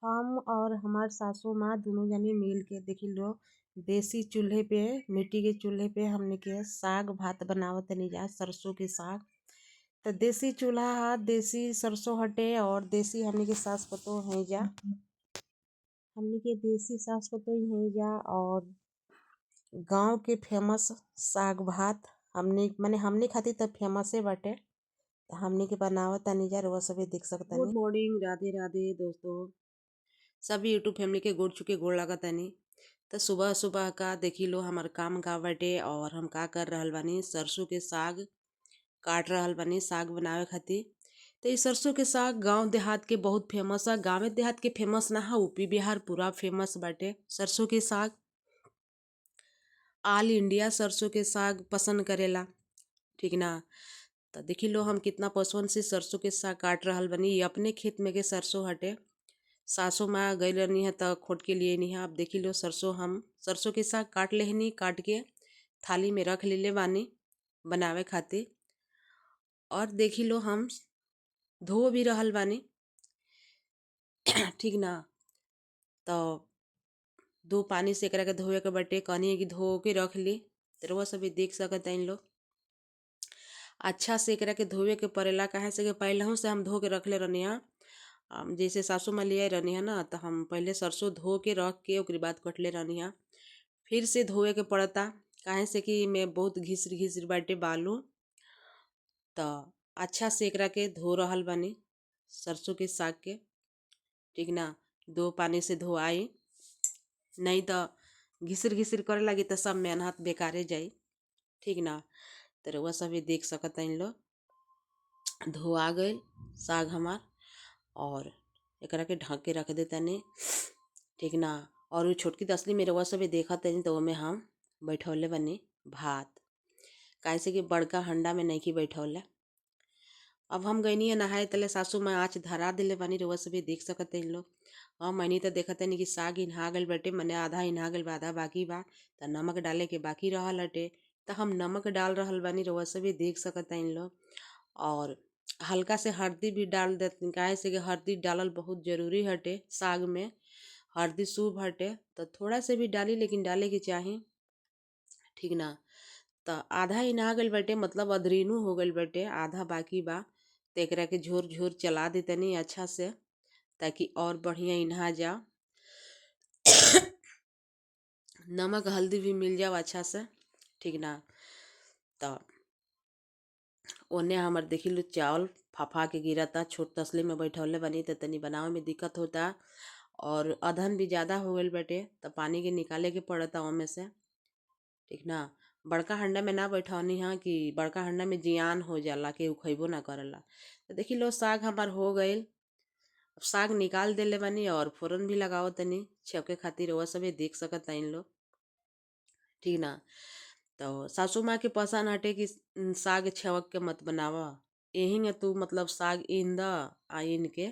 हम और हमार सासू माँ दोनों जनी मिल के देखी लो देसी चूल्हे पे मिट्टी के चूल्हे पे हमने के साग भात बनावत तनी जा सरसों के साग। तो देसी चूल्हा हा देसी सरसों हटे और देसी हमने के सास पतो है जा। हमने के देसी सास पतो ही है जा और गांव के फेमस साग भात हमने खातिर तो फेमस है बाटे। हमने के बनावत तनी जा रउआ सभी देख सकतनी। गुड मॉर्निंग, राधे राधे दोस्तों। सभी यूट्यूब फैमिली के गोड़ चुके गोड़ लगा तनी। तो सुबह सुबह का देखी लो हमार काम का बाटे और हम का कर रहल बानी, सरसों के साग काट रहल बानी साग बनावे खातिर। तो ये सरसों के साग गांव देहात के बहुत फेमस है। गाँव देहात के फेमस ना है, यूपी बिहार पूरा फेमस बाटे सरसों के साग। ऑल इंडिया सरसों के साग पसंद करेला, ठीक ना। तो देखी लो हम कितना पसंद से सरसों के साग काट रहल बनी। ये अपने खेत में के सरसों हटे। सासू माँ गई रहनी है तो खोट के लिए नहीं है। आप देखी लो हम सरसों के साग काट लेहनी, काट के थाली में रख ले बानी बनावे खातिर। और देखी लो हम धो भी रहल बानी ठीक ना। तो दो पानी से एकरा के धोए के बटे कहनी कि धो के रख ली। तो वो सभी देख सकत इन लोग अच्छा से एकरा के धोए के पड़ेला। काहे से कि पहले से हम धो के रख ले रहनी है। जैसे सासू माँ ले रहनी है ना, तो हम पहले सरसों धो के रख के ओकरे बाद कटले रहनी है। फिर से धोए के पड़ता काहे से कि मैं बहुत घिसर घिसर बाटे बालू। तो अच्छा से एकरा के धो रहल बानी सरसों के साग के, ठीक ना। दो पानी से धोआई, नहीं तो घिसर घिसर करे लगी तो सब मेहनत बेकारे जाई, ठीक ना। तो रउआ सभी देख सकत इन लोग धोआ गए साग हमार और एकरा के ढक के रख देता नहीं, ठीक ना। और वो छोटकी तसली में रउआ सभी देखत तनी तो में हम बैठौले बनी भात। कैसे कि बड़का हंडा में नहीं की बैठौले। अब हम गईनी है नहाए तले सासू माँ आँच धरा दिले बनी, रउआ सभी देख सकते इन लोग। हाँ मैनी तो देखत नहीं कि साग इन्हा गल बटे, मने आधा इन्हा गल बा आधा बाकी बा। तो नमक डाले के बाकी रहल हटे तो हम नमक डाल रहल बानी, रउआ सभी देख सकते इन लोग। और हल्का से हल्दी भी डाल देते काहे से कि हल्दी डालल बहुत जरूरी हटे साग में। हल्दी शुभ हटे तो थोड़ा से भी डाली लेकिन डाले के चाही, ठीक ना। तो आधा इन्हा गल बटे मतलब अधरीनू हो गल बटे, आधा बाकी बा। तो एकरा के झोर झोर चला देतनी अच्छा से ताकि और बढ़िया इन्हा जाओ नमक हल्दी भी मिल जाओ अच्छा से, ठीक ना। तो ओने हमार देखी लो चावल फफा के गिरता, छोट तसले में बैठौले बनी तो तनी बनावे में दिक्कत होता। और अधन भी ज़्यादा हो गल बटे तो पानी के निकाले के पड़ता ओमे से, ठीक ना। बड़का हंडा में ना बैठौनी है कि बड़का हंडा में जियान हो जाला के उखैबो ना करला। तो देखी लो साग हमार हो गई। अब साग निकाल देले बानी और फोरन भी लगाओ तनी छौके खातिर, वह सभी देख सकत इन लोग, ठीक ना। तो सासू माँ के पसंद हटे कि साग छवक के मत बनावा, यही में तू मतलब साग इन द आ इन के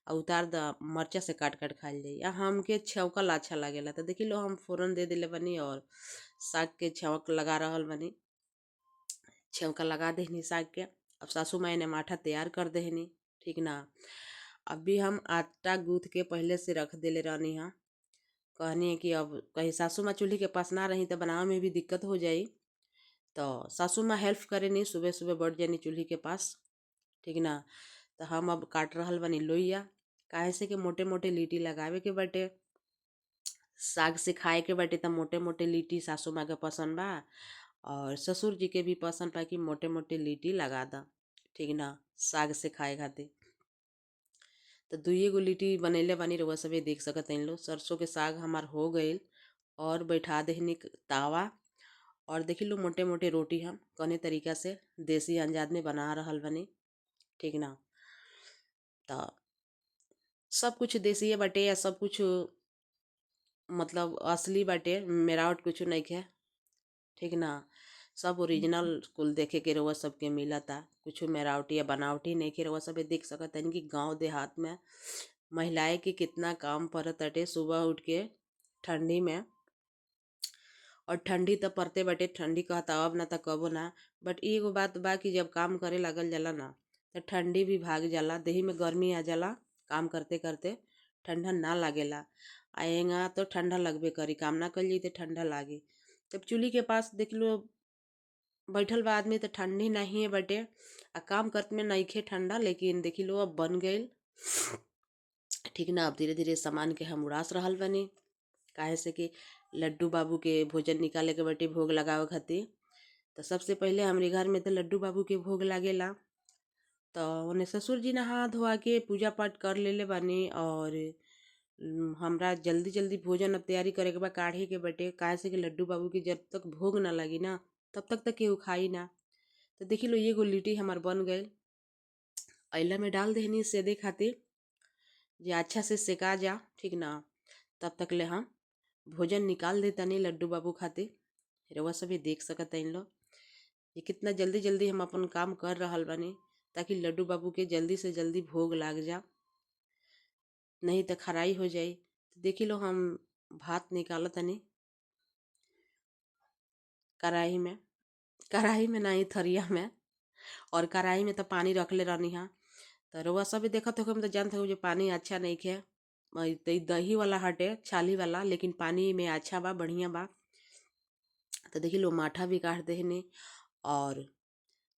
आ उतार द मरचा से काट काट खाइल जाई। या हमके छौकल अच्छा लगेला। तो देखी लो हम फोरन दे दिले बनी और साग के छौक लगा रहल बनी, छौका लगा देहनी साग के। अब सासू माँ ने माठा तैयार कर देहनी, ठीक ना। अभी हम आटा गूँथ के पहले से रख देले रहनी हाँ। कहनी है कि अब कहीं सासू माँ चूल्ही के पास ना रही तो बनावे में भी दिक्कत हो जाई। तो सासू माँ हेल्प करे नहीं, सुबह सुबह बढ़ जानी चूल्ही के पास, ठीक ना। तो हम अब काट रहल बनी लोइया, काहे से कि मोटे मोटे लीटी लगावे के बटे, साग से खाए के बटे। तो मोटे मोटे लीटी सासू माँ के पसंद बा और ससुर जी के भी पसंद बा कि मोटे मोटे लीटी लगा दा, ठीक ना, साग से खाए खातिर। तो दुइये गो लिट्टी बनैले बानी, रउआ सभी देख सकत इन लोग। सरसों के साग हमार हो गईल और बैठा देहनी तावा। और देखी लो मोटे मोटे रोटी हम कौने तरीका से देसी अंदाज में बना रहल बनी, ठीक ना। तो सब कुछ देसी बाटे या सब कुछ मतलब असली बाटे, मेरावट कुछ नहीं है, ठीक ना। सब ओरिजिनल कुल देखे के रउआ सबके मिलता, कुछ मेरावटी या बनावटी नहीं के। रउआ सब देख सकत हन कि गांव देहात में महिलाएं के कितना काम पड़त अटे सुबह उठ के ठंडी में। और ठंडी तो पड़ते बटे, ठंडी कहता अब ना तो कबो ना। बट एगो बात बा कि जब काम करे लगल जाला ना तो ठंडी भी भाग जाला, देही में गर्मी आ जाला काम करते करते। ठंडा ना लागेला। आएगा तो ठंडा लगबे करी, काम ना कल जाई तो ठंडा लागी। तब चूल्ही के पास देख लो बैठल बा आदमी तो ठंडी नहीं है बटे, आ काम करत में नइखे ठंडा, लेकिन देखी लो अब बन गईल। ठीक ना। अब धीरे धीरे सामान के हम उड़ास रहल बनी, काहे से कि लड्डू बाबू के भोजन निकाले के बटे भोग लगावे खातिर। तो सबसे पहले हमारे घर में तो लड्डू बाबू के भोग लागेला। तो उन्हें ससुर जी नहा धोआ के पूजा पाठ कर लेले बानी, और हमरा जल्दी जल्दी भोजन अब तैयारी करे के बा, काढ़े के बटे, काहे से कि लड्डू बाबू के जब तक भोग ना लगी ना तब तक केहू खाई ना। तो देखी लो ये गो लिट्टी हमार बन गए। अइला में डाल देहनी सेदे खातिर जे अच्छा से सेका जा। ठीक ना। तब तक ले हम भोजन निकाल देतानी लड्डू बाबू खातिर। रउआ सभी देख सकत इन लो ये कितना जल्दी जल्दी हम अपन काम कर रहल बानी, ताकि लड्डू बाबू के जल्दी से जल्दी भोग लाग जा, नहीं तो खराई हो जाई। तो देखी लो हम भात निकालत तनी कढ़ाई में नहीं, थरिया में। और कढ़ाई में तो पानी रखले रहनी हा। तो रउआ सब देखत हो, हम तो जानते हो जो पानी अच्छा नहीं खे, तो ई दही वाला हटे, छाली वाला, लेकिन पानी में अच्छा बा, बढ़िया बा। तो देखी लो माठा भी काट देहनी, और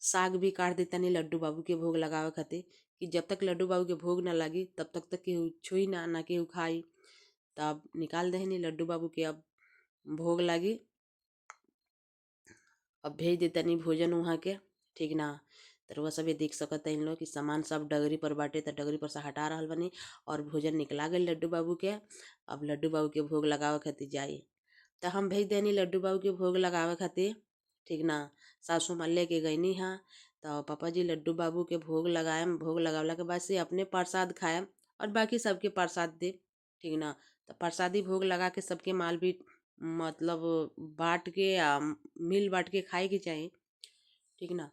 साग भी काट देतानी लड्डू बाबू के भोग लगावे खातिर, कि जब तक लड्डू बाबू के भोग ना लगी तब तक केहू छुई ना केहू खाई। तब निकाल देहनी लड्डू बाबू के अब भोग लागी। अब भेज देतानी भोजन वहाँ के। ठीक ना। तो वह सभी देख सकत इन लोग कि सामान सब डगरी पर बाटे, तो डगरी पर से हटा रहल बनी, और भोजन निकला गई लड्डू बाबू के। अब लड्डू बाबू के भोग लगावे खातिर जाई। तो हम भेज देनी लड्डू बाबू के भोग लगावे खातिर। ठीक ना। सासू माँ लेके गईनी हाँ। तो पापा जी लड्डू बाबू के भोग लगाएम, भोग लगावला के बाद से अपने प्रसाद खाएम और बाकी सबके प्रसाद दे। ठीक ना। तो प्रसादी भोग लगा के सबके माल भी मतलब बांट के या मिल बांट के खाए के चाहिए। ठीक ना।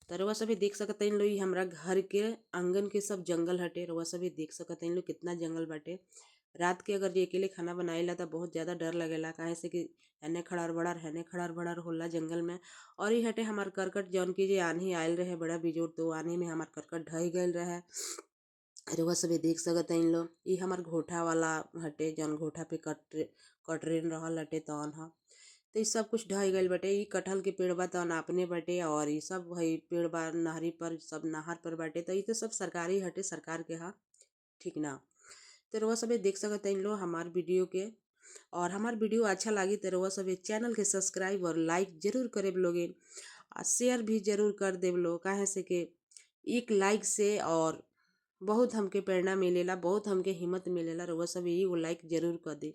तो रउआ सभी देख सकत इन लोग हमरा घर के आंगन के सब जंगल हटे। रउआ सभी देख सकत इन लोग कितना जंगल बाटे। रात के अगर ये अकेले खाना बनाएला तो बहुत ज़्यादा डर लगेला, काहे से कि हेने खड़र बड़र होला जंगल में। और ये हटे हमार करकट, जौन की जे आंधी आयल रहे बड़ा बिजोड़, तो आंधी में हमार करकट ढह गईल रहे। रउआ सभी देख सकत इन लोग ये हमार घोठा वाला हटे, जौन घोठा पे कटरेन रहल हटे तौन ह। तो ये सब कुछ ढह गईल बटे। ई कटहल के पेड़ बा तौन अपने बटे, और ये सब वही पेड़ बा नहरी पर, सब नहर पर बाटे। तो ये तो सब सरकारी हटे, सरकार के हा। ठीक ना। तो रउआ सभी देख सकत इन लोग हमार वीडियो के, और हमार वीडियो अच्छा लगी तो रउआ सभी चैनल के सब्सक्राइब और लाइक जरूर करे लोगे, और शेयर भी जरूर कर देव लोग, काहे से कि एक लाइक से और बहुत हमके प्रेरणा मिलेला, बहुत हमके हिम्मत मिलेला। रउआ सभी एगो लाइक जरूर कर दे।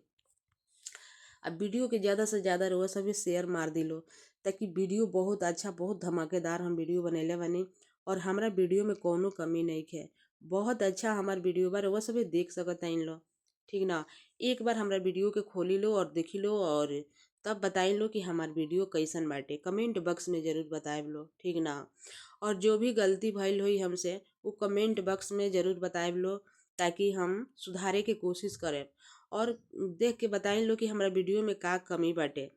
अब वीडियो के ज़्यादा से ज़्यादा रउआ सभी शेयर मार दिलो, ताकि वीडियो बहुत अच्छा, बहुत धमाकेदार हम वीडियो बनैले बनी, और हमरा वीडियो में कोनो कमी नहीं है। बहुत अच्छा हमार वीडियो बा, रउआ सभी देख सकत इन लो। ठीक ना। एक बार हमरा वीडियो के खोली लो और देखी लो, और तब बताई लो कि हमार वीडियो कैसन बाटे। कमेंट बॉक्स में जरूर बताए लो। ठीक ना। और जो भी गलती भइल हुई हमसे वो कमेंट बॉक्स में जरूर बताए लो, ताकि हम सुधारे के कोशिश करें। और देख के बताई लो कि हमारा वीडियो में का कमी बाटे।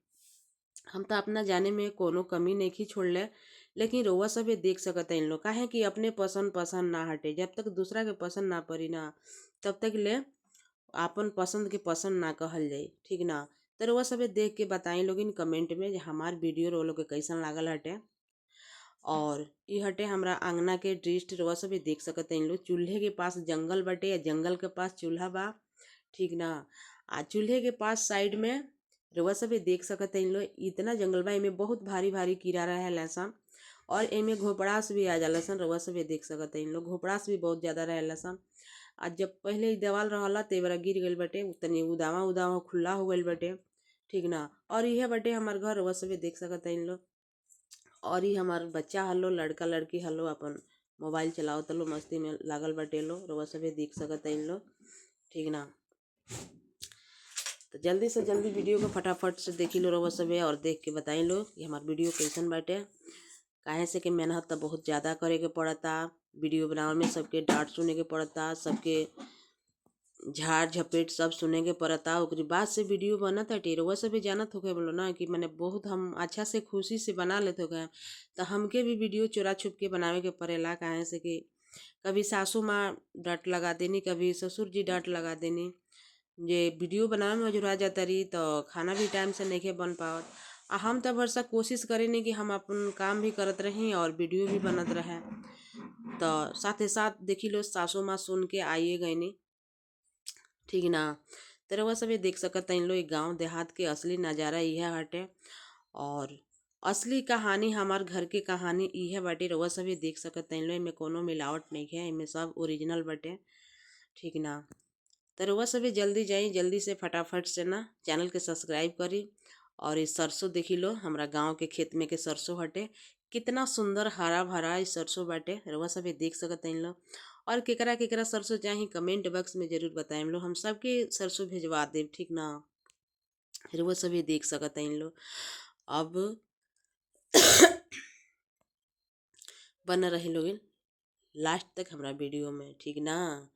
हम तो अपना जाने में कोनो कमी नहीं छोड़ले, लेकिन रउआ सभी देख सकत इन लोग, काहे कि अपने पसंद पसंद ना हटे। जब तक दूसरा के पसंद ना पड़ी ना तब तक ले आपन पसंद के पसंद ना कहल जाई। ठीक ना। तो रउआ सभी देख के बताई लोग इन कमेंट में जे हमार वीडियो रो लोग के कैसन लागल हटे। और ये हटे हमरा आंगना के दृष्टि, रउआ सभी देख सकत इन लोग चूल्हे के पास जंगल बटे, या जंगल के पास चूल्हा बा। ठीक ना। आ चूल्हे के पास साइड में रउआ सभी देख सकत इन लोग इतना जंगल बा, एमे बहुत भारी भारी कीड़ा रहेला सन, और एमे घोपड़ास भी आ जाला सन। रउआ सभी देख सकत इन लोग घोपड़ास भी बहुत ज़्यादा रहेला सन। आ जब पहले ई देवाल रहला ते बेरा गिर गईल बटे, तनी उदामा उदामा खुला हो गईल बटे। ठीक ना। और यह बटे हमार घर, रउआ सभी देख सकत इन लोग। और ये हमार बच्चा हलो, लड़का लड़की हलो, अपन मोबाइल चलाओ तलो, मस्ती में लागल बाटे लो। रउआ सभी देख सकत इन लोग। ठीक ना। तो जल्दी से जल्दी वीडियो को फटाफट से देखी लो रउआ सभी, और देख के बताई लो कि हमार वीडियो कैसन बाटे। काहे से कि मेहनत तो बहुत ज़्यादा करे के पड़ता, वीडियो बनावे में सबके डांट सुने के पड़ता, सबके झाड़ झपेट सब सुने के पड़ता, ओकरी बाद से वीडियो बनत हटे। रउआ सभी जानत होके बोलो ना कि मैंने बहुत हम अच्छा से खुशी से बना लेते हो गए, तो हमके भी वीडियो चोरा छुप के बनावे के पड़ेला, काहे से कि कभी सासू माँ डांट लगा देनी, कभी ससुर जी डांट लगा देनी। जे वीडियो बनावे में जुरा जाता रही तो खाना भी टाइम से नहीं बन पावत। हम तो भरसा कोशिश करेनी कि हम अपन काम भी करत रही और वीडियो भी बनत रहे। तो साथ ही साथ देखी लो सासू माँ सुन के आइए गई नी, ठीक ना। तो रउआ सभी देख सकत इन लो गांव देहात के असली नज़ारा यह हटे और असली कहानी हमार घर की कहानी यह बाटे। रउआ सभी देख सकत इन लो, इनमें कोनो मिलावट नहीं है, इनमें सब ओरिजिनल बाटे, ठीक ना। तो रउआ सभी जल्दी जाई, जल्दी से फटाफट से ना चैनल के सब्सक्राइब करी। और इस सरसों देखी लो हमरा गांव के खेत में के सरसों हटे, कितना सुंदर हरा भरा इस सरसों बाटे। रउआ सभी देख सकत इन लो। और केकरा केकरा सरसों चाही कमेंट बॉक्स में जरूर बताएं लो, हम सबके सरसों भेजवा देव, ठीक ना। रउआ सभी देख सकत इन लो। अब बन रही लोग लास्ट तक हमारा वीडियो में, ठीक ना।